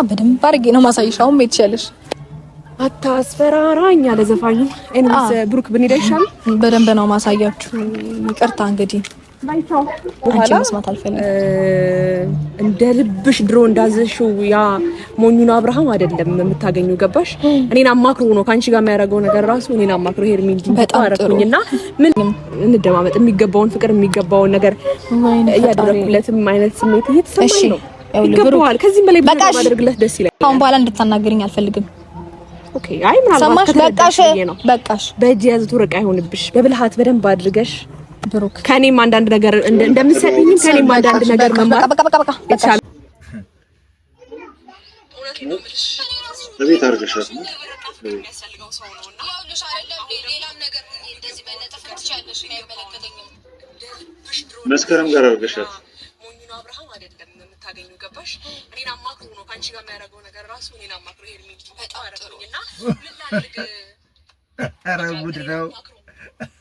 በደንብ አድርጌ ነው ማሳይሻው ምትችልሽ አታስፈራራኝ አለ ዘፋኙ ኤንስ ብሩክ ብንሄድ አይሻልም በደንብ ነው ማሳያችሁ ይቅርታ እንግዲህ አንቺ መስማት አልፈልግም እንደ ልብሽ ድሮ እንዳዘሽው ያ ሞኙን አብርሃም አይደለም የምታገኙ ገባሽ እኔን አማክሮ ነው ካንቺ ጋር የሚያደርገው ነገር ራሱ እኔን አማክሮ ሄርሜን አረኩኝና ምን እንደማመጥ የሚገባውን ፍቅር የሚገባውን ነገር ያደረኩለትም አይነት ስሜት እየተሰማኝ ነው ይገባዋል ከዚህ በላይ ባደርግለት ደስ ይላል አሁን በኋላ እንድትናገሪኝ አልፈልግም ኦኬ አይ ምናልባት በቃሽ በእጅ ያዙት ወረቃ አይሆንብሽ በብልሃት በደንብ አድርገሽ ብሩክ ከኔም አንዳንድ ነገር እንደምትሰጥኝ ከኔም አንዳንድ ነገር መማር በቃ ይቻላል ለቤት አርገሻት ነው የሚያስፈልገው ሰው ነውና ያውልሽ አይደለም ሌላም ነገር እንደዚህ በነጠፍ ትቻለሽ ነው አይመለከተኝም መስከረም ጋር አርገሻት ሞኙን አብርሃም አይደለም የምታገኙ ገባሽ እኔን አማክሩ ነው ካንቺ ጋር የሚያደርገው ነገር ራሱ እኔን አማክሩ ሄርሜን በጣም አረጋኝና ምን ላድርግ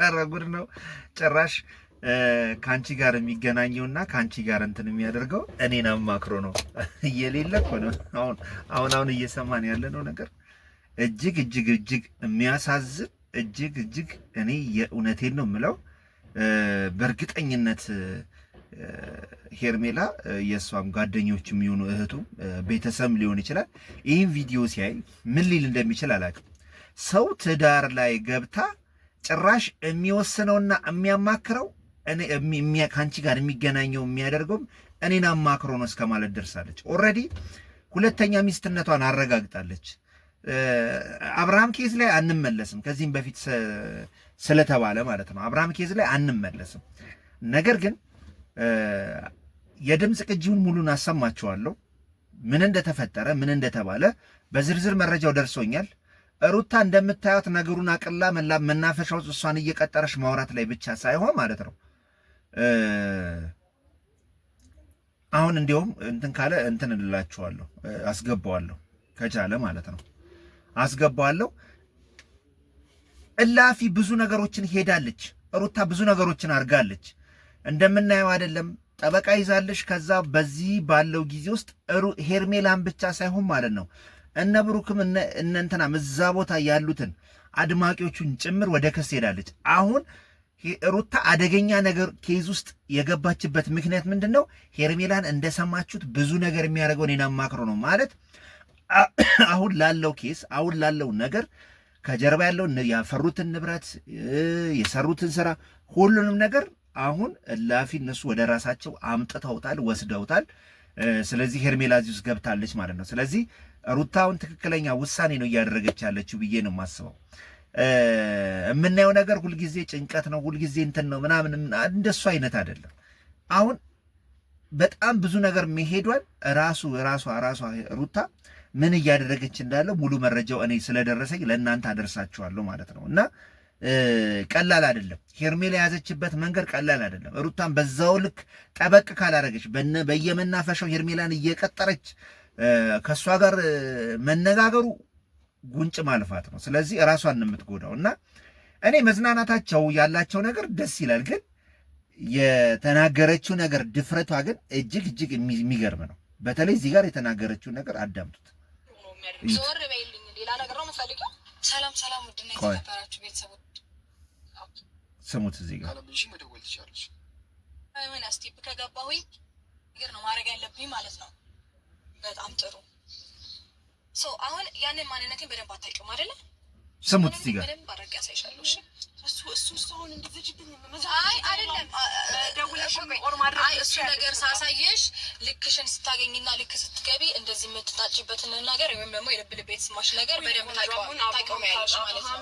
ኧረ ጉድ ነው ጭራሽ ካንቺ ጋር የሚገናኘውና ካንቺ ጋር እንትን የሚያደርገው እኔን አማክሮ ነው እየሌለ እኮ ነው አሁን እየሰማን ያለነው ነገር እጅግ የሚያሳዝን እጅግ እኔ የእውነቴን ነው የምለው በእርግጠኝነት ሄርሜላ የሷም ጓደኞች የሚሆኑ እህቱ ቤተሰብ ሊሆን ይችላል ይሄን ቪዲዮ ሲያይ ምን ሊል እንደሚችል አላውቅም ሰው ትዳር ላይ ገብታ ጭራሽ የሚወስነውና የሚያማክረው እኔ ካንቺ ጋር የሚገናኘው የሚያደርገው እኔን አማክሮ ነው እስከማለት ደርሳለች ኦሬዲ ሁለተኛ ሚስትነቷን አረጋግጣለች አብርሃም ኬዝ ላይ አንመለስም ከዚህም በፊት ስለተባለ ማለት ነው አብርሃም ኬዝ ላይ አንመለስም ነገር ግን የድምጽ ቅጂውን ሙሉን አሰማችኋለሁ ምን እንደተፈጠረ ምን እንደተባለ በዝርዝር መረጃው ደርሶኛል ሩታ እንደምታዩት ነገሩን አቅላ መናፈሻው እሷን እየቀጠረሽ ማውራት ላይ ብቻ ሳይሆን ማለት ነው አሁን እንዲያውም እንትን ካለ እንትን እላችኋለሁ አስገባዋለሁ ከቻለ ማለት ነው አስገባዋለሁ እላፊ ብዙ ነገሮችን ሄዳለች ሩታ ብዙ ነገሮችን አርጋለች እንደምናየው አይደለም ጠበቃ ይዛለሽ ከዛ በዚህ ባለው ጊዜ ውስጥ ሄርሜላን ብቻ ሳይሆን ማለት ነው እነ ብሩክም እንንተና መዛ ቦታ ያሉትን አድማቂዎቹን ጭምር ወደ ከስ ሄዳለች አሁን ሩታ አደገኛ ነገር ኬዝ ውስጥ የገባችበት ምክንያት ምንድነው ሄርሜላን እንደሰማችሁት ብዙ ነገር የሚያደርገው እኔን አማክሮ ነው ማለት አሁን ላለው ኬስ አሁን ላለው ነገር ከጀርባ ያለው ያፈሩትን ንብረት የሰሩትን ስራ ሁሉንም ነገር አሁን እላፊ እነሱ ወደ ራሳቸው አምጥተውታል ወስደውታል ስለዚህ ሄርሜላ እዚህ ውስጥ ገብታለች ማለት ነው ስለዚህ ሩታውን ትክክለኛ ውሳኔ ነው እያደረገች ያለችው ብዬ ነው የማስበው የምናየው ነገር ሁልጊዜ ጭንቀት ነው ሁልጊዜ እንትን ነው ምናምን እንደሱ አይነት አይደለም አሁን በጣም ብዙ ነገር መሄዷል ራሷ ሩታ ምን እያደረገች እንዳለ ሙሉ መረጃው እኔ ስለደረሰኝ ለእናንተ አደርሳችኋለሁ ማለት ነው እና ቀላል አይደለም ሄርሜላ ያዘችበት መንገድ ቀላል አይደለም ሩታን በዛው ልክ ጠበቅ ካላረገች በየመናፈሻው ሄርሜላን እየቀጠረች ከሷ ጋር መነጋገሩ ጉንጭ ማልፋት ነው ስለዚህ ራሷን የምትጎዳውና እኔ መዝናናታቸው ያላቸው ነገር ደስ ይላል ግን የተናገረችው ነገር ድፍረቷ ግን እጅግ የሚገርም ነው በተለይ እዚህ ጋር የተናገረችው ነገር አዳምጡት ዞር በይልኝ ሌላ ነገር ነው የምፈልገው ሰላም ውድና የተከበራችሁ ቤተሰቦች ስሙት እዚህ ጋር አለምሽ መደወል ትችላለሽ ምን አስቲፕ ከገባሁኝ ነገር ነው ማድረግ ያለብኝ ማለት ነው በጣም ጥሩ አሁን ያንን ማንነቴን በደንብ አታውቂውም አይደለ ስሙት እዚህ ጋር በደንብ አድርጌ አሳይሻለሁ እሱ አሁን እንደዚህ አይ አይደለም ደውለሽ ኦር ማድረግ እሱ ነገር ሳሳየሽ ልክሽን ስታገኝና ልክ ስትገቢ እንደዚህ የምትጣጪበትን ነገር ወይም ደግሞ የልብ የተስማሽ ነገር በደንብ ታውቂዋለሽ ማለት ነው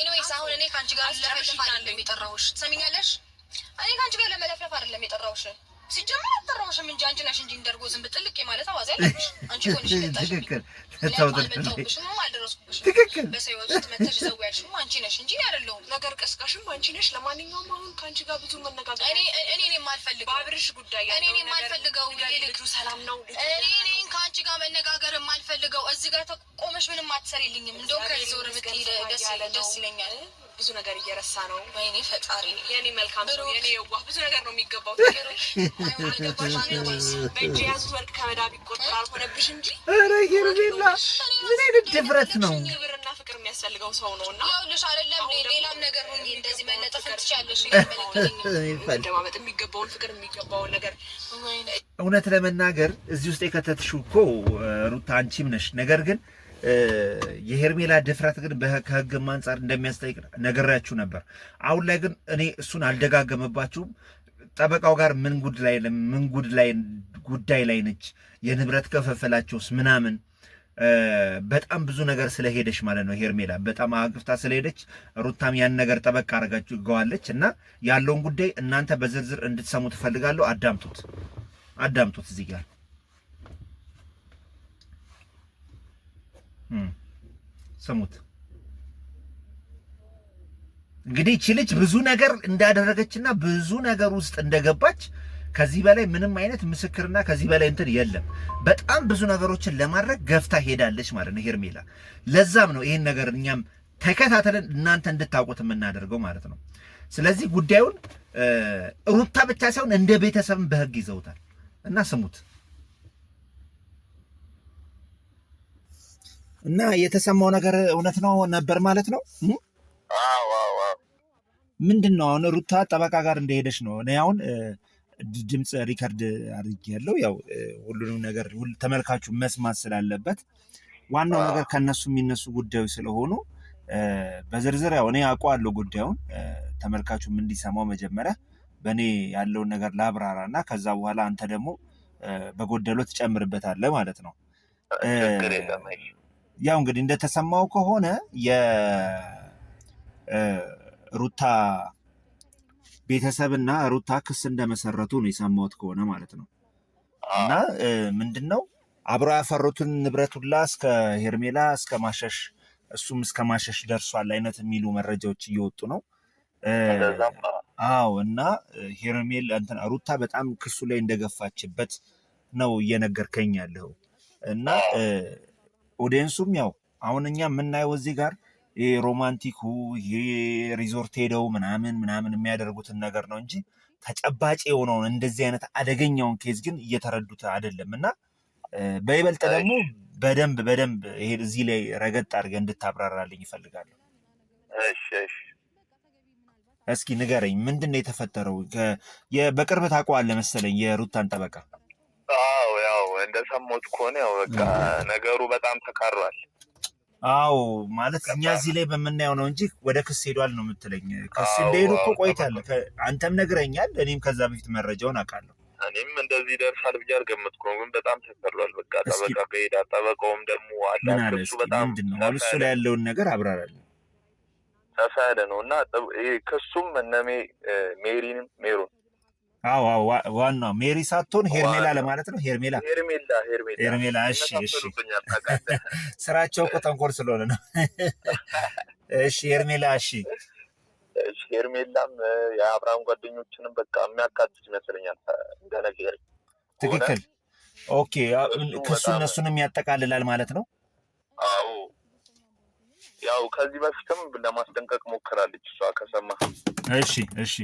ኤኒዌይስ አሁን እኔ ካንቺ ጋር ለመለፈፍ አይደለም የጠራሁሽ ትሰሚኛለሽ እኔ ካንቺ ጋር ለመለፈፍ አይደለም የጠራሁሽ ሲጀምር አጠራውሽም እንጂ አንቺ ነሽ እንጂ እንደርጎ ዝም ብጥልቅ ማለት አዋዝ ያለሽ አንቺ ሆነሽ ለታሽ ትክክል ትክክል በሰይወት ተመተሽ ዘዋያሽም አንቺ ነሽ እንጂ አይደለም ነገር ቀስቃሽም አንቺ ነሽ ለማንኛውም አሁን ካንቺ ጋር ብዙ መነጋገር እኔ የማልፈልገው ባብርሽ ጉዳይ ያለው እኔ የማልፈልገው ልጁ ሰላም ነው እኔ ካንቺ ጋር መነጋገር የማልፈልገው እዚህ ጋር ተቆመሽ ምንም አትሰሪልኝም እንደው ከዞር ብትይ ደስ ይለኛል ብዙ ነገር እየረሳ ነው። ወይኔ ፈጣሪ የኔ መልካም ሰው የኔ የዋህ ብዙ ነገር ነው የሚገባው። በእጅ የያዙት ወርቅ ከመዳብ ይቆጠራል ሆነብሽ እንጂ። ኧረ ሄርሜላ ምን አይነት ድፍረት ነው? ክብርና ፍቅር የሚያስፈልገው ሰው ነው እና ይኸውልሽ አይደለም ሌላም ነገር ነው እንደዚህ መለጠፍ ትችያለሽ። እንደማመጥ የሚገባውን ፍቅር የሚገባውን ነገር እውነት ለመናገር እዚህ ውስጥ የከተትሽው እኮ ሩታ አንቺም ነሽ። ነገር ግን የሄርሜላ ድፍረት ግን ከህግም አንጻር እንደሚያስጠይቅ ነግሬያችሁ ነበር። አሁን ላይ ግን እኔ እሱን አልደጋገመባችሁም። ጠበቃው ጋር ምን ጉዳይ ላይ ነች፣ የንብረት ክፍፍላቸውስ ምናምን በጣም ብዙ ነገር ስለሄደች ማለት ነው። ሄርሜላ በጣም አግፍታ ስለሄደች ሩታም ያን ነገር ጠበቃ አድርጋችሁ ገዋለች እና ያለውን ጉዳይ እናንተ በዝርዝር እንድትሰሙ ትፈልጋለሁ። አዳምጡት እዚህ ጋር ስሙት። እንግዲህ እቺ ልጅ ብዙ ነገር እንዳደረገችና ብዙ ነገር ውስጥ እንደገባች ከዚህ በላይ ምንም አይነት ምስክርና ከዚህ በላይ እንትን የለም። በጣም ብዙ ነገሮችን ለማድረግ ገፍታ ሄዳለች ማለት ነው ሄርሜላ። ለዛም ነው ይሄን ነገር እኛም ተከታተለን እናንተ እንድታውቁት የምናደርገው ማለት ነው። ስለዚህ ጉዳዩን ሩታ ብቻ ሳይሆን እንደ ቤተሰብም በህግ ይዘውታል እና ስሙት እና የተሰማው ነገር እውነት ነው ነበር ማለት ነው። ምንድን ነው አሁን ሩታ ጠበቃ ጋር እንደሄደች ነው። እኔ አሁን ድምፅ ሪከርድ አድርጌያለሁ። ያው ሁሉንም ነገር ተመልካቹ መስማት ስላለበት ዋናው ነገር ከነሱ የሚነሱ ጉዳዮች ስለሆኑ በዝርዝር ያው እኔ አውቀዋለሁ ጉዳዩን፣ ተመልካቹም እንዲሰማው መጀመሪያ በእኔ ያለውን ነገር ላብራራና ከዛ በኋላ አንተ ደግሞ በጎደሎ ትጨምርበታለህ ማለት ነው። ያው እንግዲህ እንደተሰማው ከሆነ የሩታ ቤተሰብና ሩታ ክስ እንደመሰረቱ ነው የሰማሁት ከሆነ ማለት ነው። እና ምንድነው አብረው ያፈሩትን ንብረት ሁላ እስከ ሄርሜላ እስከ ማሸሽ እሱም እስከ ማሸሽ ደርሷል አይነት የሚሉ መረጃዎች እየወጡ ነው። አዎ እና ሄርሜላ እንትን ሩታ በጣም ክሱ ላይ እንደገፋችበት ነው እየነገርከኝ ያለው እና ኦዲየንሱም ያው አሁን እኛ የምናየው እዚህ ጋር ሮማንቲኩ ሪዞርት ሄደው ምናምን የሚያደርጉትን ነገር ነው እንጂ ተጨባጭ የሆነውን እንደዚህ አይነት አደገኛውን ኬዝ ግን እየተረዱት አይደለም። እና በይበልጥ ደግሞ በደንብ ይሄ እዚህ ላይ ረገጥ አድርገህ እንድታብራራልኝ ይፈልጋለሁ። እስኪ ንገረኝ፣ ምንድን ነው የተፈጠረው? በቅርብ ታውቀዋለህ መሰለኝ የሩታን ጠበቃ። ያው እንደሰማሁት ከሆነ ያው በቃ ነገሩ በጣም ተካሯል። አዎ ማለት እኛ እዚህ ላይ በምናየው ነው እንጂ ወደ ክስ ሄዷል ነው የምትለኝ? ክስ እንደሄዱ እኮ ቆይታል። አንተም ነግረኛል፣ እኔም ከዛ በፊት መረጃውን አውቃለሁ። እኔም እንደዚህ ደርሳል ብዬ አልገመትኩም፣ ግን በጣም ተካሯል። በቃ ጠበቃ ከሄዳ ጠበቃውም ደግሞ አላክሱ በጣም ምንድን ነው እሱ ላይ ያለውን ነገር አብራራለሁ። ሰፋ ያለ ነው እና ክሱም እነ ሜሮን ዋናው ሜሪ ሳትሆን ሄርሜላ ለማለት ነው። ሄርሜላ። እሺ ስራቸው እኮ ተንኮል ስለሆነ ነው። እሺ ሄርሜላ። እሺ ሄርሜላም የአብርሃም ጓደኞችንም በቃ የሚያካትት ይመስለኛል እንደነገር። ትክክል። ኦኬ ክሱ እነሱንም ያጠቃልላል ማለት ነው። አዎ ያው ከዚህ በፊትም ለማስጠንቀቅ ሞክራለች እሷ ከሰማ። እሺ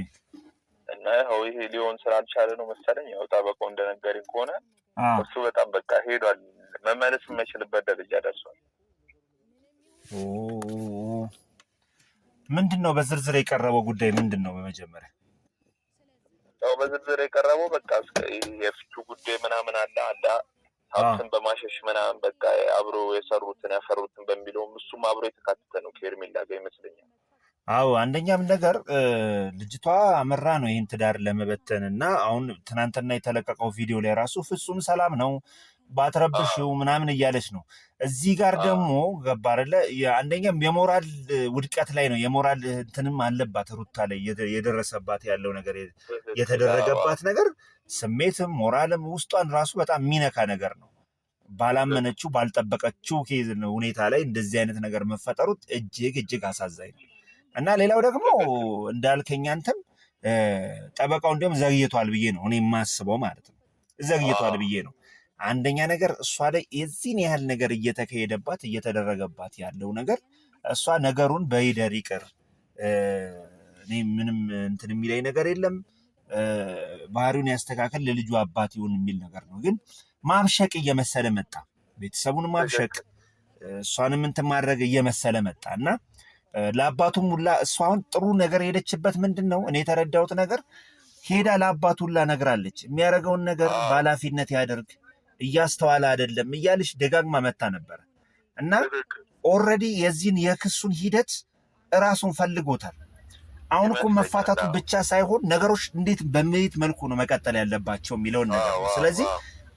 እና ያው ይሄ ሊሆን ስላልቻለ ነው መሰለኝ ያው ጠበቃው እንደነገረኝ ከሆነ እሱ በጣም በቃ ሄዷል፣ መመለስ የማይችልበት ደረጃ ደርሷል። ምንድን ነው በዝርዝር የቀረበው ጉዳይ ምንድን ነው? በመጀመሪያ ያው በዝርዝር የቀረበው በቃ የፍቹ ጉዳይ ምናምን አለ ሀብትን በማሸሽ ምናምን በቃ አብሮ የሰሩትን ያፈሩትን በሚለውም እሱም አብሮ የተካተተ ነው ከሄርሜላ ጋር ይመስለኛል። አዎ አንደኛም ነገር ልጅቷ አመራ ነው ይህን ትዳር ለመበተን እና አሁን ትናንትና የተለቀቀው ቪዲዮ ላይ ራሱ ፍጹም ሰላም ነው ባትረብሽው ምናምን እያለች ነው። እዚህ ጋር ደግሞ ገባርለ አንደኛም የሞራል ውድቀት ላይ ነው። የሞራል እንትንም አለባት ሩታ ላይ የደረሰባት ያለው ነገር የተደረገባት ነገር ስሜትም ሞራልም ውስጧን ራሱ በጣም የሚነካ ነገር ነው። ባላመነችው ባልጠበቀችው ሁኔታ ላይ እንደዚህ አይነት ነገር መፈጠሩ እጅግ አሳዛኝ ነው። እና ሌላው ደግሞ እንዳልከኝ አንተም ጠበቃው እንዲሁም ዘግይቷል ብዬ ነው እኔ የማስበው ማለት ነው። ዘግይቷል ብዬ ነው። አንደኛ ነገር እሷ ላይ የዚህን ያህል ነገር እየተካሄደባት እየተደረገባት ያለው ነገር እሷ ነገሩን በይደር ይቅር እኔ ምንም እንትን የሚለኝ ነገር የለም። ባህሪውን ያስተካከል ለልጁ አባት ይሁን የሚል ነገር ነው። ግን ማብሸቅ እየመሰለ መጣ። ቤተሰቡን ማብሸቅ እሷንም እንትን ማድረግ እየመሰለ መጣና ለአባቱም ሁላ እሷን ጥሩ ነገር ሄደችበት። ምንድነው እኔ የተረዳሁት ነገር ሄዳ ለአባቱ ሁላ ነግራለች። የሚያደርገውን ነገር ባላፊነት ያደርግ እያስተዋለ አይደለም እያለች ደጋግማ መታ ነበር እና ኦልሬዲ የዚህን የክሱን ሂደት እራሱን ፈልጎታል። አሁን እኮ መፋታቱ ብቻ ሳይሆን ነገሮች እንዴት በመይት መልኩ ነው መቀጠል ያለባቸው የሚለውን ነገር ነው። ስለዚህ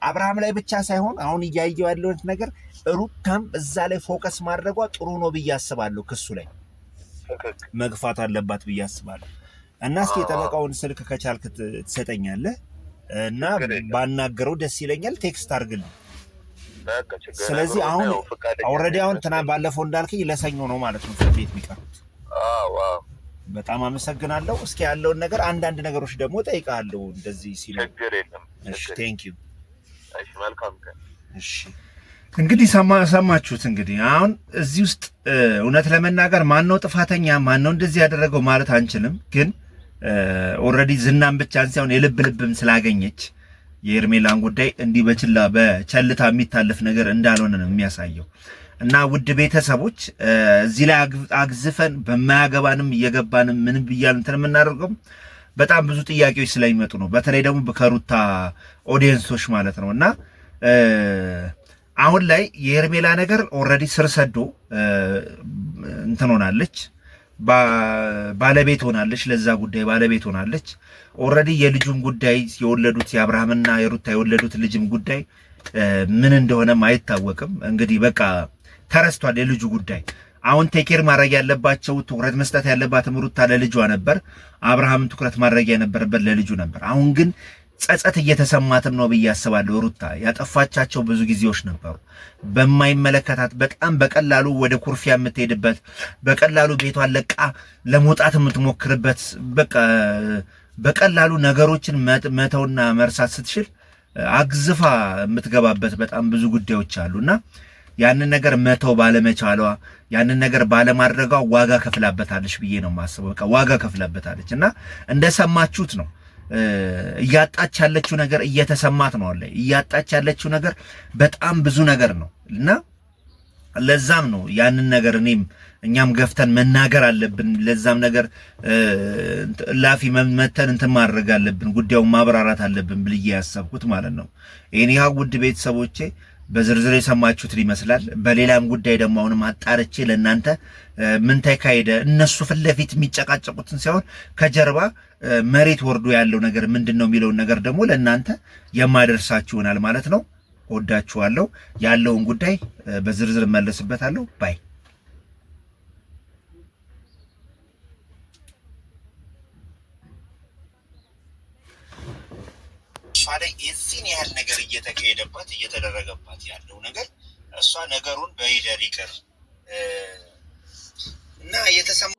አብርሃም ላይ ብቻ ሳይሆን አሁን እያየው ያለው ነገር ሩታም እዛ ላይ ፎከስ ማድረጓ ጥሩ ነው ብዬ አስባለሁ። ክሱ ላይ መግፋት አለባት ብዬ አስባለሁ። እና እስኪ የጠበቃውን ስልክ ከቻልክ ትሰጠኛለህ እና ባናገረው ደስ ይለኛል። ቴክስት አድርግልኝ። ስለዚህ አሁን ኦልሬዲ አሁን ትናንት ባለፈው እንዳልከኝ ለሰኞ ነው ማለት ነው ፍርድ ቤት የሚቀርቡት። በጣም አመሰግናለሁ። እስኪ ያለውን ነገር አንዳንድ ነገሮች ደግሞ ጠይቃለሁ እንደዚህ ሲሉ። እሺ ቴንክ ዩ። እሺ መልካም ቀን። እሺ እንግዲህ ሰማችሁት። እንግዲህ አሁን እዚህ ውስጥ እውነት ለመናገር ማን ነው ጥፋተኛ ማን ነው እንደዚህ ያደረገው ማለት አንችልም። ግን ኦልሬዲ ዝናም ብቻ ሳይሆን የልብ ልብም ስላገኘች የሄርሜላን ጉዳይ እንዲህ በቸልታ የሚታለፍ ነገር እንዳልሆነ ነው የሚያሳየው። እና ውድ ቤተሰቦች እዚህ ላይ አግዝፈን በማያገባንም እየገባንም ምንም ብያል እንትን የምናደርገው በጣም ብዙ ጥያቄዎች ስለሚመጡ ነው። በተለይ ደግሞ ከሩታ ኦዲየንሶች ማለት ነው። እና አሁን ላይ የሄርሜላ ነገር ኦልሬዲ ስር ሰዶ እንትን ሆናለች፣ ባለቤት ሆናለች፣ ለዛ ጉዳይ ባለቤት ሆናለች። ኦልሬዲ የልጁን ጉዳይ የወለዱት የአብርሃምና የሩታ የወለዱት ልጅም ጉዳይ ምን እንደሆነም አይታወቅም። እንግዲህ በቃ ተረስቷል የልጁ ጉዳይ። አሁን ቴኬር ማድረግ ያለባቸው ትኩረት መስጠት ያለባትም ሩታ ለልጇ ነበር፣ አብርሃም ትኩረት ማድረግ የነበረበት ለልጁ ነበር። አሁን ግን ጸጸት እየተሰማትም ነው ብዬ አስባለሁ። ሩታ ያጠፋቻቸው ብዙ ጊዜዎች ነበሩ። በማይመለከታት በጣም በቀላሉ ወደ ኩርፊያ የምትሄድበት በቀላሉ ቤቷን ለቃ ለመውጣት የምትሞክርበት በቃ በቀላሉ ነገሮችን መተውና መርሳት ስትችል አግዝፋ የምትገባበት በጣም ብዙ ጉዳዮች አሉና ያንን ነገር መተው ባለመቻሏ ያንን ነገር ባለማድረጓ ዋጋ ከፍላበታለች ብዬ ነው የማስበው። በቃ ዋጋ ከፍላበታለች እና እንደሰማችሁት ነው እያጣች ያለችው ነገር እየተሰማት ነው አለ እያጣች ያለችው ነገር በጣም ብዙ ነገር ነው እና ለዛም ነው ያንን ነገር እኛም ገፍተን መናገር አለብን። ለዛም ነገር ላፊ መተን እንትን ማድረግ አለብን፣ ጉዳዩን ማብራራት አለብን ብዬ ያሰብኩት ማለት ነው። እኔሃ ውድ ቤተሰቦቼ በዝርዝር የሰማችሁት ይመስላል። በሌላም ጉዳይ ደግሞ አሁንም አጣርቼ ለእናንተ ምን ተካሄደ እነሱ ፊት ለፊት የሚጨቃጨቁትን ሳይሆን ከጀርባ መሬት ወርዶ ያለው ነገር ምንድነው የሚለውን ነገር ደግሞ ለእናንተ የማደርሳችሁ ይሆናል ማለት ነው። ወዳችኋለሁ። ያለውን ጉዳይ በዝርዝር መለስበታለሁ። ባይ ሻለ የዚህን ያህል ነገር እየተካሄደባት እየተደረገባት ያለው ነገር እሷ ነገሩን በይደር ይቅር እና የተሰማ